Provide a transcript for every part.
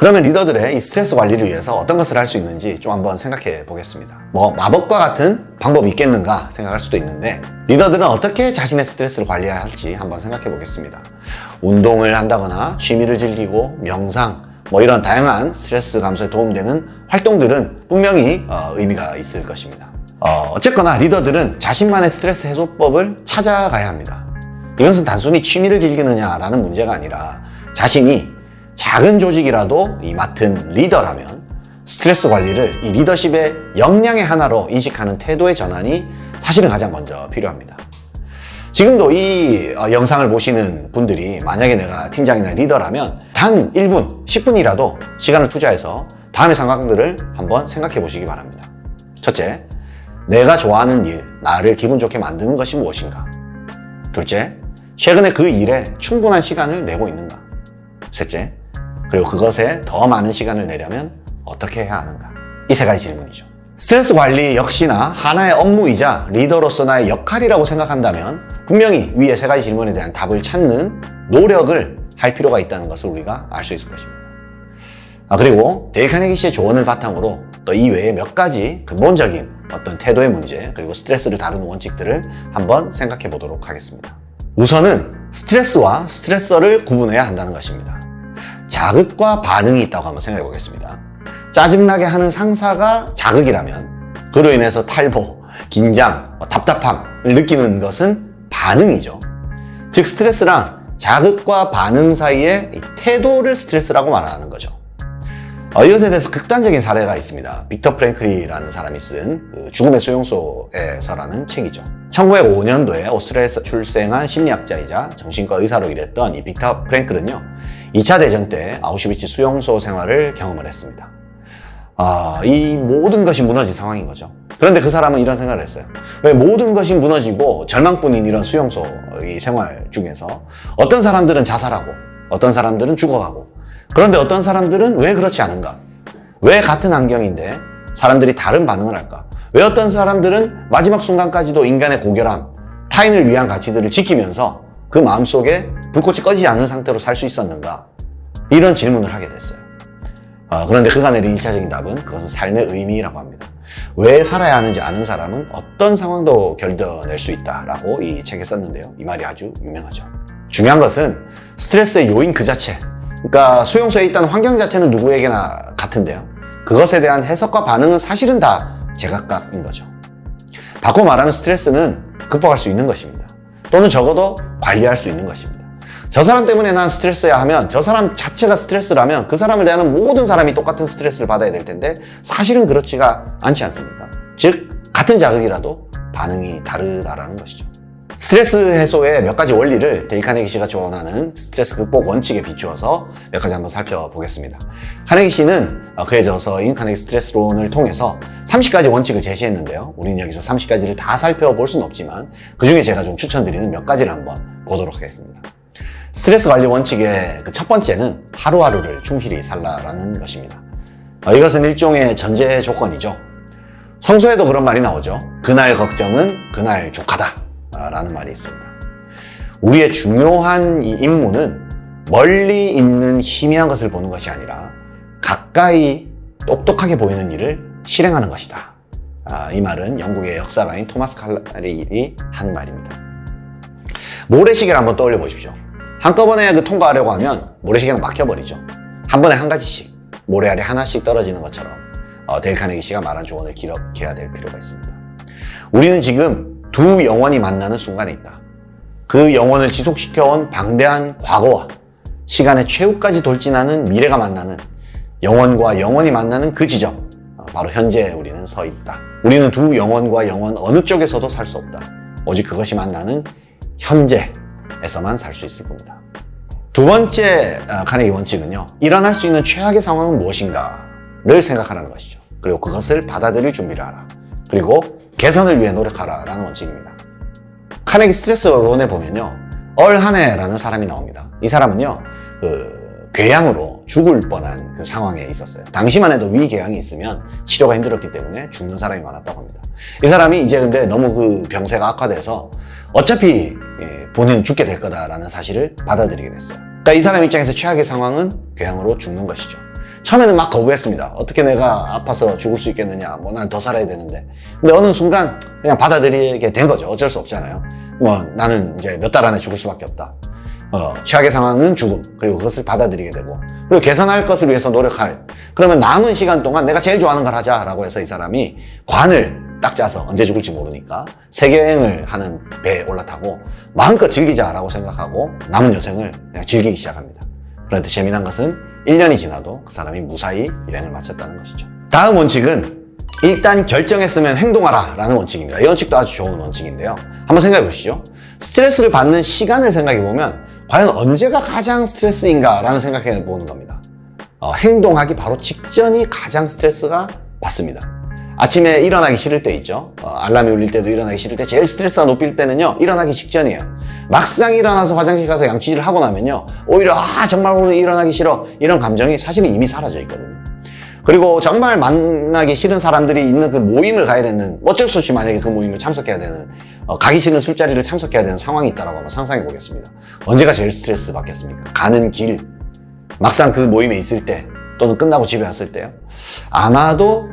그러면 리더들의 이 스트레스 관리를 위해서 어떤 것을 할 수 있는지 좀 한번 생각해 보겠습니다. 마법과 같은 방법이 있겠는가 생각할 수도 있는데, 리더들은 어떻게 자신의 스트레스를 관리해야 할지 한번 생각해 보겠습니다. 운동을 한다거나 취미를 즐기고 명상, 이런 다양한 스트레스 감소에 도움되는 활동들은 분명히 의미가 있을 것입니다. 어쨌거나 리더들은 자신만의 스트레스 해소법을 찾아가야 합니다. 이것은 단순히 취미를 즐기느냐라는 문제가 아니라, 자신이 작은 조직이라도 이 맡은 리더라면 스트레스 관리를 이 리더십의 역량의 하나로 인식하는 태도의 전환이 사실은 가장 먼저 필요합니다. 지금도 이 영상을 보시는 분들이 만약에 내가 팀장이나 리더라면 단 1분, 10분이라도 시간을 투자해서 다음의 상황들을 한번 생각해 보시기 바랍니다. 첫째, 내가 좋아하는 일, 나를 기분 좋게 만드는 것이 무엇인가? 둘째, 최근에 그 일에 충분한 시간을 내고 있는가? 셋째, 그리고 그것에 더 많은 시간을 내려면 어떻게 해야 하는가? 이 세 가지 질문이죠. 스트레스 관리 역시나 하나의 업무이자 리더로서 나의 역할이라고 생각한다면 분명히 위의 세 가지 질문에 대한 답을 찾는 노력을 할 필요가 있다는 것을 우리가 알 수 있을 것입니다. 그리고 데일 카네기 씨의 조언을 바탕으로 또 이 외에 몇 가지 근본적인 어떤 태도의 문제, 그리고 스트레스를 다루는 원칙들을 한번 생각해 보도록 하겠습니다. 우선은 스트레스와 스트레서를 구분해야 한다는 것입니다. 자극과 반응이 있다고 한번 생각해 보겠습니다. 짜증나게 하는 상사가 자극이라면 그로 인해서 탈보, 긴장, 답답함을 느끼는 것은 반응이죠. 즉 스트레스란 자극과 반응 사이의 태도를 스트레스라고 말하는 거죠. 이것에 대해서 극단적인 사례가 있습니다. 빅터 프랭클리라는 사람이 쓴 죽음의 수용소에서라는 책이죠. 1905년도에 오스트리아에서 출생한 심리학자이자 정신과 의사로 일했던 이 빅터 프랭클은요, 2차 대전 때 아우슈비츠 수용소 생활을 경험을 했습니다. 이 모든 것이 무너진 상황인 거죠. 그런데 그 사람은 이런 생각을 했어요. 왜 모든 것이 무너지고 절망뿐인 이런 수용소 이 생활 중에서 어떤 사람들은 자살하고 어떤 사람들은 죽어가고, 그런데 어떤 사람들은 왜 그렇지 않은가? 왜 같은 환경인데 사람들이 다른 반응을 할까? 왜 어떤 사람들은 마지막 순간까지도 인간의 고결함, 타인을 위한 가치들을 지키면서 그 마음속에 불꽃이 꺼지지 않는 상태로 살 수 있었는가? 이런 질문을 하게 됐어요. 그런데 그가 내린 1차적인 답은 그것은 삶의 의미라고 합니다. 왜 살아야 하는지 아는 사람은 어떤 상황도 견뎌낼 수 있다라고 이 책에 썼는데요. 이 말이 아주 유명하죠. 중요한 것은 스트레스의 요인 그 자체, 그러니까 수용소에 있다는 환경 자체는 누구에게나 같은데요. 그것에 대한 해석과 반응은 사실은 다 제각각인 거죠. 바꿔 말하면 스트레스는 극복할 수 있는 것입니다. 또는 적어도 관리할 수 있는 것입니다. 저 사람 때문에 난 스트레스야 하면 저 사람 자체가 스트레스라면 그 사람을 대하는 모든 사람이 똑같은 스트레스를 받아야 될 텐데 사실은 그렇지가 않지 않습니까? 즉 같은 자극이라도 반응이 다르다라는 것이죠. 스트레스 해소의 몇 가지 원리를 데일 카네기 씨가 조언하는 스트레스 극복 원칙에 비추어서 몇 가지 한번 살펴보겠습니다. 카네기 씨는 그의 저서인 카네기 스트레스론을 통해서 30가지 원칙을 제시했는데요. 우리는 여기서 30가지를 다 살펴볼 수는 없지만 그 중에 제가 좀 추천드리는 몇 가지를 한번 보도록 하겠습니다. 스트레스 관리 원칙의 그 첫 번째는 하루하루를 충실히 살라라는 것입니다. 이것은 일종의 전제 조건이죠. 성서에도 그런 말이 나오죠. 그날 걱정은 그날 족하다 라는 말이 있습니다. 우리의 중요한 이 임무는 멀리 있는 희미한 것을 보는 것이 아니라 가까이 똑똑하게 보이는 일을 실행하는 것이다. 이 말은 영국의 역사가인 토마스 칼날이 한 말입니다. 모래시계를 한번 떠올려 보십시오. 한꺼번에 통과하려고 하면 모래시계는 막혀버리죠. 한 번에 한 가지씩, 모래알이 하나씩 떨어지는 것처럼 데일 카네기 씨가 말한 조언을 기록해야 될 필요가 있습니다. 우리는 지금 두 영혼이 만나는 순간에 있다. 그 영혼을 지속시켜온 방대한 과거와 시간의 최후까지 돌진하는 미래가 만나는, 영혼과 영혼이 만나는 그 지점, 바로 현재 우리는 서 있다. 우리는 두 영혼과 영혼 어느 쪽에서도 살 수 없다. 오직 그것이 만나는 현재에서만 살 수 있을 겁니다. 두 번째 카네기 원칙은요, 일어날 수 있는 최악의 상황은 무엇인가를 생각하라는 것이죠. 그리고 그것을 받아들일 준비를 하라. 그리고 개선을 위해 노력하라 라는 원칙입니다. 카네기 스트레스론에 보면요, 얼하네라는 사람이 나옵니다. 이 사람은요, 궤양으로 죽을 뻔한 그 상황에 있었어요. 당시만 해도 위궤양이 있으면 치료가 힘들었기 때문에 죽는 사람이 많았다고 합니다. 이 사람이 이제 근데 너무 그 병세가 악화돼서 어차피 본인은 죽게 될 거다라는 사실을 받아들이게 됐어요. 그러니까 이 사람 입장에서 최악의 상황은 궤양으로 죽는 것이죠. 처음에는 막 거부했습니다. 어떻게 내가 아파서 죽을 수 있겠느냐. 뭐 난 더 살아야 되는데. 근데 어느 순간 그냥 받아들이게 된 거죠. 어쩔 수 없잖아요. 뭐 나는 이제 몇 달 안에 죽을 수밖에 없다. 최악의 상황은 죽음. 그리고 그것을 받아들이게 되고. 그리고 개선할 것을 위해서 노력할. 그러면 남은 시간 동안 내가 제일 좋아하는 걸 하자라고 해서 이 사람이 관을 딱 짜서 언제 죽을지 모르니까 세계여행을 하는 배에 올라타고 마음껏 즐기자라고 생각하고 남은 여생을 그냥 즐기기 시작합니다. 그런데 재미난 것은 1년이 지나도 그 사람이 무사히 여행을 마쳤다는 것이죠. 다음 원칙은 일단 결정했으면 행동하라 라는 원칙입니다. 이 원칙도 아주 좋은 원칙인데요. 한번 생각해 보시죠. 스트레스를 받는 시간을 생각해 보면 과연 언제가 가장 스트레스인가 라는 생각해 보는 겁니다. 행동하기 바로 직전이 가장 스트레스가 받습니다. 아침에 일어나기 싫을 때 있죠. 알람이 울릴 때도 일어나기 싫을 때 제일 스트레스가 높일 때는요, 일어나기 직전이에요. 막상 일어나서 화장실 가서 양치질을 하고 나면요, 오히려 정말 오늘 일어나기 싫어, 이런 감정이 사실은 이미 사라져 있거든요. 그리고 정말 만나기 싫은 사람들이 있는 그 모임을 가야 되는, 어쩔 수 없이 만약에 그 모임을 참석해야 되는, 가기 싫은 술자리를 참석해야 되는 상황이 있다고 한번 상상해 보겠습니다. 언제가 제일 스트레스 받겠습니까? 가는 길, 막상 그 모임에 있을 때, 또는 끝나고 집에 왔을 때요. 아마도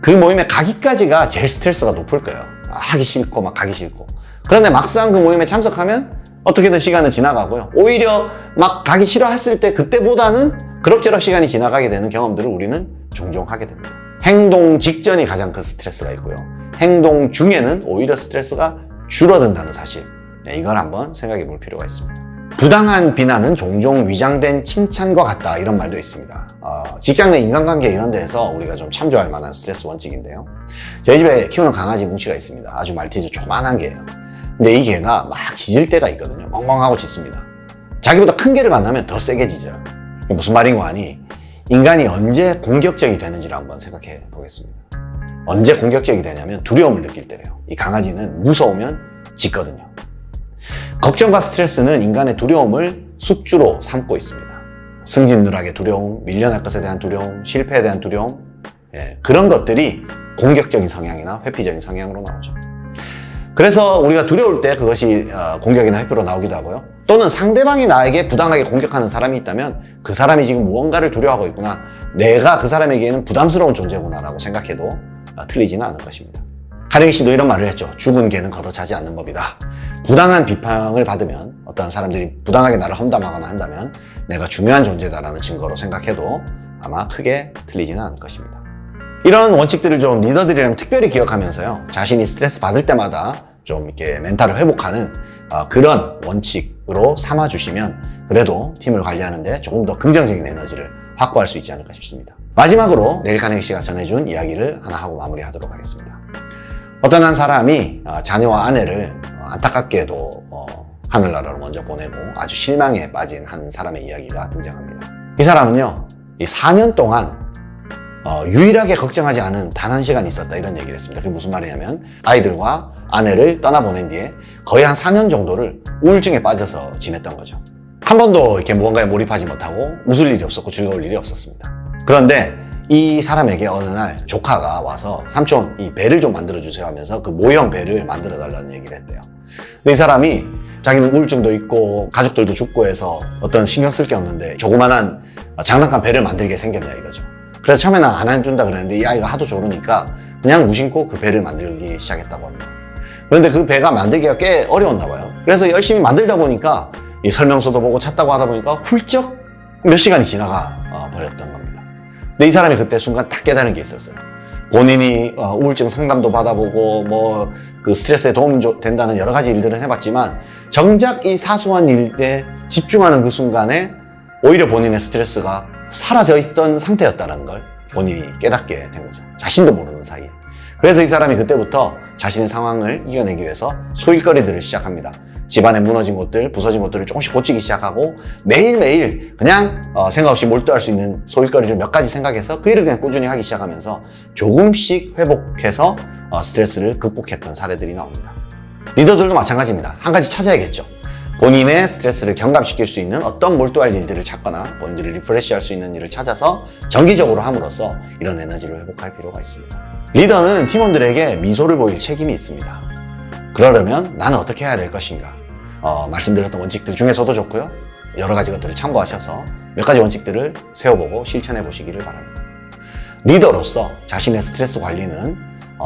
그 모임에 가기까지가 제일 스트레스가 높을 거예요. 하기 싫고 막 가기 싫고. 그런데 막상 그 모임에 참석하면 어떻게든 시간은 지나가고요. 오히려 막 가기 싫어했을 때 그때보다는 그럭저럭 시간이 지나가게 되는 경험들을 우리는 종종 하게 됩니다. 행동 직전이 가장 큰 스트레스가 있고요. 행동 중에는 오히려 스트레스가 줄어든다는 사실. 이걸 한번 생각해 볼 필요가 있습니다. 부당한 비난은 종종 위장된 칭찬과 같다, 이런 말도 있습니다. 직장 내 인간관계 이런 데에서 우리가 좀 참조할 만한 스트레스 원칙인데요. 저희 집에 키우는 강아지 뭉치가 있습니다. 아주 말티즈 조그만한 개예요. 근데 이 개가 막 짖을 때가 있거든요. 멍멍하고 짖습니다. 자기보다 큰 개를 만나면 더 세게 짖어요. 이게 무슨 말인고 하니, 인간이 언제 공격적이 되는지를 한번 생각해 보겠습니다. 언제 공격적이 되냐면 두려움을 느낄 때래요. 이 강아지는 무서우면 짖거든요. 걱정과 스트레스는 인간의 두려움을 숙주로 삼고 있습니다. 승진 누락의 두려움, 밀려날 것에 대한 두려움, 실패에 대한 두려움, 그런 것들이 공격적인 성향이나 회피적인 성향으로 나오죠. 그래서 우리가 두려울 때 그것이 공격이나 회피로 나오기도 하고요. 또는 상대방이 나에게 부당하게 공격하는 사람이 있다면 그 사람이 지금 무언가를 두려워하고 있구나, 내가 그 사람에게는 부담스러운 존재구나 라고 생각해도 틀리지는 않을 것입니다. 카네기 씨도 이런 말을 했죠. 죽은 개는 걷어차지 않는 법이다. 부당한 비판을 받으면, 어떤 사람들이 부당하게 나를 험담하거나 한다면 내가 중요한 존재다라는 증거로 생각해도 아마 크게 틀리지는 않을 것입니다. 이런 원칙들을 좀 리더들이라면 특별히 기억하면서요, 자신이 스트레스 받을 때마다 좀 이렇게 멘탈을 회복하는 그런 원칙으로 삼아주시면 그래도 팀을 관리하는데 조금 더 긍정적인 에너지를 확보할 수 있지 않을까 싶습니다. 마지막으로 데일 카네기 씨가 전해준 이야기를 하나 하고 마무리하도록 하겠습니다. 어떤 한 사람이 자녀와 아내를 안타깝게도 하늘나라로 먼저 보내고 아주 실망에 빠진 한 사람의 이야기가 등장합니다. 이 사람은요, 이 4년 동안 유일하게 걱정하지 않은 단 한 시간이 있었다, 이런 얘기를 했습니다. 그게 무슨 말이냐면 아이들과 아내를 떠나보낸 뒤에 거의 한 4년 정도를 우울증에 빠져서 지냈던 거죠. 한 번도 이렇게 무언가에 몰입하지 못하고 웃을 일이 없었고 즐거울 일이 없었습니다. 그런데 이 사람에게 어느 날 조카가 와서 삼촌, 이 배를 좀 만들어주세요 하면서 그 모형 배를 만들어 달라는 얘기를 했대요. 근데 이 사람이 자기는 우울증도 있고 가족들도 죽고 해서 어떤 신경 쓸 게 없는데 조그만한 장난감 배를 만들게 생겼냐 이거죠. 그래서 처음에는 안 해준다 그랬는데 이 아이가 하도 조르니까 그냥 무심코 그 배를 만들기 시작했다고 합니다. 그런데 그 배가 만들기가 꽤 어려웠나 봐요. 그래서 열심히 만들다 보니까 이 설명서도 보고 찾다고 하다 보니까 훌쩍 몇 시간이 지나가 버렸던 겁니다. 근데 이 사람이 그때 순간 딱 깨달은 게 있었어요. 본인이 우울증 상담도 받아보고 뭐 그 스트레스에 도움이 된다는 여러 가지 일들은 해봤지만 정작 이 사소한 일에 집중하는 그 순간에 오히려 본인의 스트레스가 사라져 있던 상태였다는 걸 본인이 깨닫게 된 거죠. 자신도 모르는 사이에. 그래서 이 사람이 그때부터 자신의 상황을 이겨내기 위해서 소일거리들을 시작합니다. 집안에 무너진 것들, 부서진 것들을 조금씩 고치기 시작하고 매일매일 그냥 생각 없이 몰두할 수 있는 소일거리를 몇 가지 생각해서 그 일을 그냥 꾸준히 하기 시작하면서 조금씩 회복해서 스트레스를 극복했던 사례들이 나옵니다. 리더들도 마찬가지입니다. 한 가지 찾아야겠죠. 본인의 스트레스를 경감시킬 수 있는 어떤 몰두할 일들을 찾거나 본인들을 리프레시할 수 있는 일을 찾아서 정기적으로 함으로써 이런 에너지를 회복할 필요가 있습니다. 리더는 팀원들에게 미소를 보일 책임이 있습니다. 그러려면 나는 어떻게 해야 될 것인가? 말씀드렸던 원칙들 중에서도 좋고요. 여러 가지 것들을 참고하셔서 몇 가지 원칙들을 세워보고 실천해 보시기를 바랍니다. 리더로서 자신의 스트레스 관리는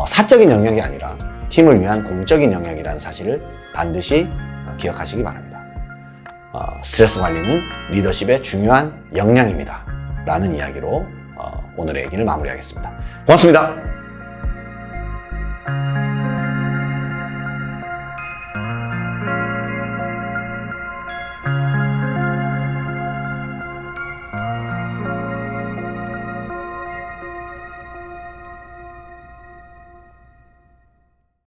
사적인 영역이 아니라 팀을 위한 공적인 영역이라는 사실을 반드시 기억하시기 바랍니다. 스트레스 관리는 리더십의 중요한 역량입니다. 라는 이야기로 오늘의 얘기를 마무리하겠습니다. 고맙습니다.